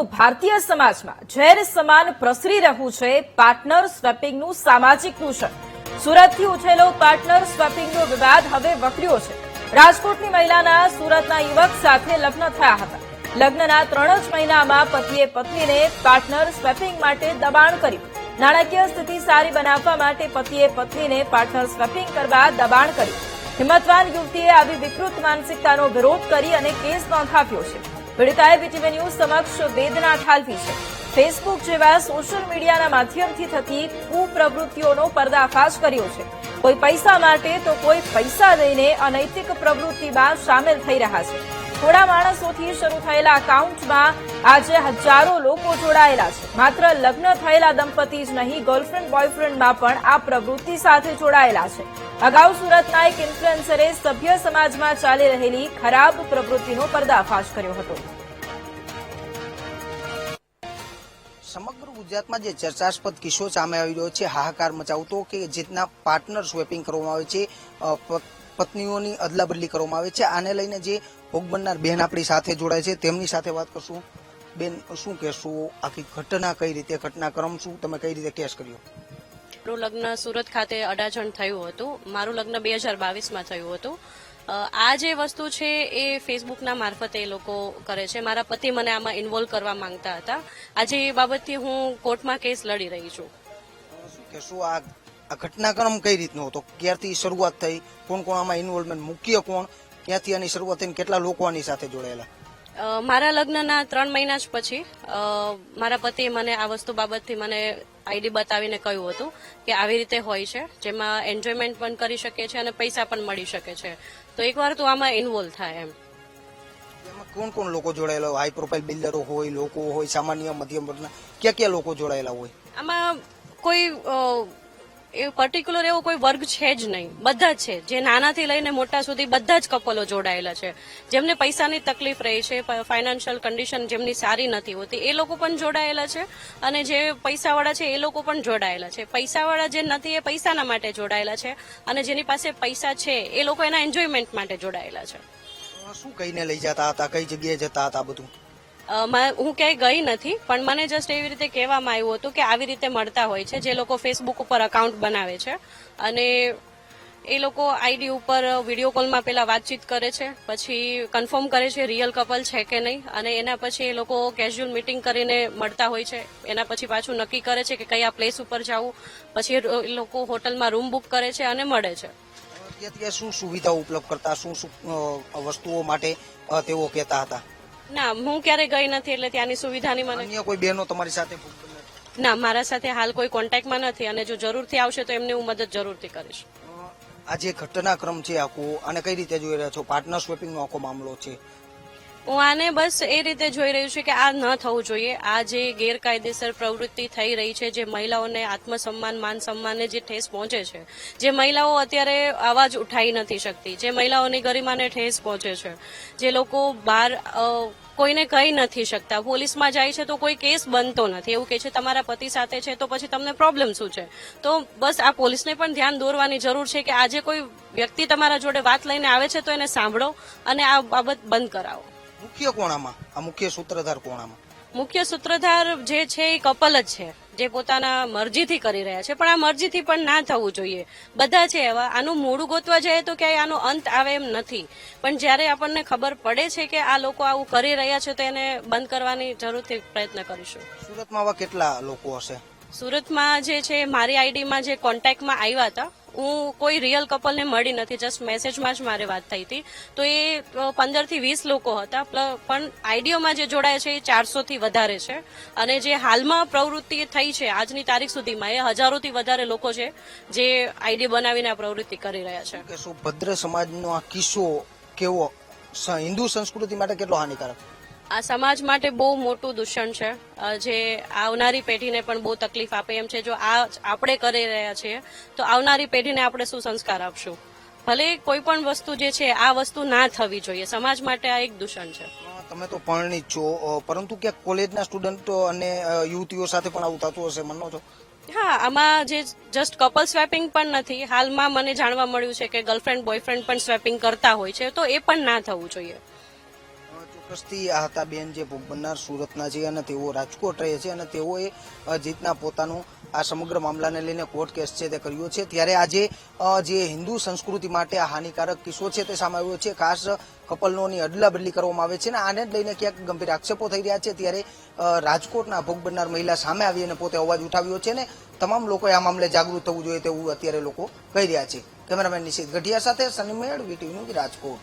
તો ભારતીય સમાજમાં ઝેર સમાન પ્રસરી રહ્યું છે પાર્ટનર સ્વેપિંગનું સામાજિક દૂષણ। સુરતથી ઉછળેલો પાર્ટનર સ્વેપિંગનો વિવાદ હવે વકર્યો છે। રાજકોટની મહિલાના સુરતના યુવક સાથે લગ્ન થયા હતા। લગ્નના 3 જ મહિનામાં પતિએ પત્નીને પાર્ટનર સ્વેપિંગ માટે દબાણ કર્યું। નાણાકીય સ્થિતિ સારી બનાવવા માટે પતિએ પત્નીને પાર્ટનર સ્વેપિંગ કરવા દબાણ કર્યું। હિંમતવાન યુવતીએ આવી વિકૃત માનસિકતાનો વિરોધ કરી અને કેસ નોંધાવ્યો છે। પીડિતાએ બીટીવી ન્યૂઝ સમક્ષ વેદના ઠાલવી છે। ફેસબુક જેવા સોશિયલ મીડિયાના માધ્યમથી થતી કુપ્રવૃત્તિઓનો પર્દાફાશ કર્યો છે। કોઈ પૈસા માટે તો કોઈ પૈસા દઈને અનૈતિક પ્રવૃત્તિમાં સામેલ થઈ રહ્યા છે। થોડા માણસોથી શરૂ થયેલા એકાઉન્ટમાં આજે હજારો લોકો જોડાયેલા છે। માત્ર લગ્ન થયેલા દંપતી જ નહીં, ગર્લફ્રેન્ડ બોયફ્રેન્ડમાં પણ આ પ્રવૃત્તિ સાથે જોડાયેલા છે। અગાઉ સુરતના એક ઇન્ફ્લુએન્સરે સભ્ય સમાજમાં ચાલી રહેલી ખરાબ પ્રવૃત્તિનો પર્દાફાશ કર્યો હતો। સમગ્ર ગુજરાતમાં જે ચર્ચાસ્પદ કિસ્સો સામે આવી રહ્યો છે, હાહાકાર મચાવતો, કે જેના પાર્ટનર સ્વેપિંગ કરવામાં આવે છે, પત્નીઓની અદલાબદલી કરવામાં આવે છે। આને લઈને જે ભોગ બનનાર બેન આપણી સાથે જોડાય છે, તેમની સાથે વાત કરશું। બેન, શું કહેશો? આખી ઘટના કઈ રીતે, ઘટનાક્રમ શું, તમે કઈ રીતે કેસ કર્યો? મારું લગ્ન સુરત ખાતે અડાજણ થયું હતું। મારું લગ્ન 2022માં થયું હતું। આ જે વસ્તુ છે એ ફેસબુકના મારફતે એ લોકો કરે છે। મારા પતિ મને આમાં ઇન્વોલ્વ કરવા માંગતા હતા। આજે એ બાબતથી હું કોર્ટમાં કેસ લડી રહી છું। શું કહેશો? આ ઘટનાક્રમ કઈ રીતનો હતો? ક્યારથી શરૂઆત થઈ? કોણ કોણ આમાં ઇન્વોલ્વમેન્ટ? મુખ્ય કોણ? ક્યાંથી આની શરૂઆત થઈને કેટલા લોકો આની સાથે જોડાયેલા? મારા લગ્નના 3 મહિના જ પછી મારા પતિએ મને આ વસ્તુ બાબતથી મને આઈડી બતાવીને કહ્યું હતું કે આવી રીતે હોય છે, જેમાં એન્જોયમેન્ટ પણ કરી શકે છે અને પૈસા પણ મળી શકે છે, તો એકવાર તું આમાં ઇન્વોલ્વ થાય એમ। એમાં કોણ કોણ લોકો જોડાયેલા? હાઈ પ્રોફાઇલ બિલ્ડરો હોય, લોકો હોય, સામાન્ય મધ્યમ વર્ગના, ક્યાં લોકો જોડાયેલા હોય? આમાં કોઈ એ પર્ટિક્યુલર એવો કોઈ વર્ગ છે જ નહીં, બધા જ છે। જે નાનાથી લઈને મોટા સુધી બધા જ કપલો જોડાયેલા છે। જેમને પૈસાની તકલીફ રહી છે, ફાઇનાન્શિયલ કન્ડિશન જેમની સારી નથી હોતી, એ લોકો પણ જોડાયેલા છે, અને જે પૈસાવાળા છે એ લોકો પણ જોડાયેલા છે। પૈસાવાળા જે નથી એ પૈસાના માટે જોડાયેલા છે, અને જેની પાસે પૈસા છે એ લોકો એના એન્જોયમેન્ટ માટે જોડાયેલા છે। શું કહીને લઈ જતા હતા? કઈ જગ્યાએ જતા હતા? બધું હું ક્યાંય ગઈ નથી, પણ મને જસ્ટ એવી રીતે કહેવામાં આવ્યું હતું કે આવી રીતે મળતા હોય છે। જે લોકો ફેસબુક ઉપર અકાઉન્ટ બનાવે છે અને એ લોકો આઈડી ઉપર વિડીયો કોલમાં પેલા વાતચીત કરે છે, પછી કન્ફર્મ કરે છે રિયલ કપલ છે કે નહીં, અને એના પછી એ લોકો કેઝ્યુઅલ મીટિંગ કરીને મળતા હોય છે। એના પછી પાછું નક્કી કરે છે કે કયા પ્લેસ ઉપર જવું, પછી એ લોકો હોટલમાં રૂમ બુક કરે છે અને મળે છે। ત્યાં શું સુવિધાઓ ઉપલબ્ધ કરતા? શું શું વસ્તુઓ માટે તેઓ કહેતા હતા? ના, હું ક્યારે ગઈ નથી, એટલે ત્યાંની સુવિધાની મને અન્ય કોઈ બહેનો તમારી સાથે? ના, મારા સાથે હાલ કોઈ કોન્ટેક્ટમાં નથી, અને જો જરૂરથી આવશે તો એમની હું મદદ જરૂરથી કરીશ। આ જે ઘટનાક્રમ છે આખો, આને કઈ રીતે જોઈ રહ્યા છો? પાર્ટનર સ્વેપિંગનો આખો મામલો છે, હું આને બસ એ રીતે જોઈ રહ્યું છું કે આ ન થવું જોઈએ। આ જે ગેરકાયદેસર પ્રવૃત્તિ થઈ રહી છે, જે મહિલાઓને આત્મસન્માન, માન સન્માનને જે ઠેસ પહોંચે છે, જે મહિલાઓ અત્યારે અવાજ ઉઠાવી નથી શકતી, જે મહિલાઓની ગરિમાને ઠેસ પહોંચે છે, જે લોકો બહાર કોઈને કહી નથી શકતા, પોલીસમાં જાય છે તો કોઈ કેસ બનતો નથી, એવું કહે છે તમારા પતિ સાથે છે તો પછી તમને પ્રોબ્લેમ શું છે? તો બસ આ પોલીસને પણ ધ્યાન દોરવાની જરૂર છે કે આજે કોઈ વ્યક્તિ તમારા જોડે વાત લઈને આવે છે તો એને સાંભળો અને આ બાબત બંધ કરાવો। મુખ્ય કોણ આમાં? આ મુખ્ય સૂત્રધાર કોણ આમાં? મુખ્ય સૂત્રધાર જે છે એ કપલ જ છે, જે પોતાના મરજીથી કરી રહ્યા છે, પણ આ મરજીથી પણ ના થવું જોઈએ। બધા છે એવા, આનું મૂળ ગોતવા જાય તો ક્યાંય આનો અંત આવે એમ નથી, પણ જ્યારે આપણને ખબર પડે છે કે આ લોકો આવું કરી રહ્યા છે તો એને બંધ કરવાની જરૂરથી પ્રયત્ન કરીશું। સુરતમાં આવા કેટલા લોકો હશે? સુરતમાં જે છે મારી આઈડીમાં જે કોન્ટેક્ટમાં આવ્યા હતા, હું કોઈ રિયલ કપલને મળી નથી, જસ્ટ મેસેજમાં જ મારે વાત થઈ હતી, તો એ 15 થી 20 લોકો હતા, પણ આઈડીઓમાં જે જોડાય છે એ 400 થી વધારે છે, અને જે હાલમાં પ્રવૃત્તિ થઈ છે આજની તારીખ સુધીમાં એ હજારોથી વધારે લોકો છે જે આઈડી બનાવીને આ પ્રવૃત્તિ કરી રહ્યા છે। કે શું ભદ્ર સમાજનો આ કિસ્સો કેવો, હિન્દુ સંસ્કૃતિ માટે કેટલો હાનિકારક? આ સમાજ માટે બહુ મોટું દૂષણ છે, જે આવનારી પેઢીને પણ બહુ તકલીફ આપે એમ છે। જો આ આપણે કરી રહ્યા છીએ તો આવનારી પેઢીને આપણે શું સંસ્કાર આપશું? ભલે કોઈ પણ વસ્તુ જે છે આ વસ્તુ ના થવી જોઈએ, સમાજ માટે આ એક દૂષણ છે। તમે તો પરણિત છો, પરંતુ ક્યાંક કોલેજના સ્ટુડન્ટો અને યુવતીઓ સાથે પણ આવું થતું હશે, માનો છો? હા, આમાં જે જસ્ટ કપલ સ્વેપિંગ પણ નથી, હાલમાં મને જાણવા મળ્યું છે કે ગર્લફ્રેન્ડ બોયફ્રેન્ડ પણ સ્વેપિંગ કરતા હોય છે, તો એ પણ ના થવું જોઈએ। વર્ષથી આ હતા બેન જે ભોગ બનનાર સુરતના છે અને તેઓ રાજકોટ રહે છે અને તેઓએ જીતના પોતાનું આ સમગ્ર મામલાને લઈને કોર્ટ કેસ છે તે કર્યો છે. ત્યારે આજે જે હિન્દુ સંસ્કૃતિ માટે આ હાનિકારક કિસ્સો છે તે સામે આવ્યો છે. ખાસ કપલનોની અદલા બદલી કરવામાં આવે છે અને આને જ લઈને ક્યાંક ગંભીર આક્ષેપો થઈ રહ્યા છે. ત્યારે રાજકોટના ભોગ બનનાર મહિલા સામે આવી અને પોતે અવાજ ઉઠાવ્યો છે ને તમામ લોકોએ આ મામલે જાગૃત થવું જોઈએ તેવું અત્યારે લોકો કહી રહ્યા છે. કેમેરામેન નિશિત ગઢિયા સાથે સની મેળ, વીટીવી ન્યૂઝ, રાજકોટ.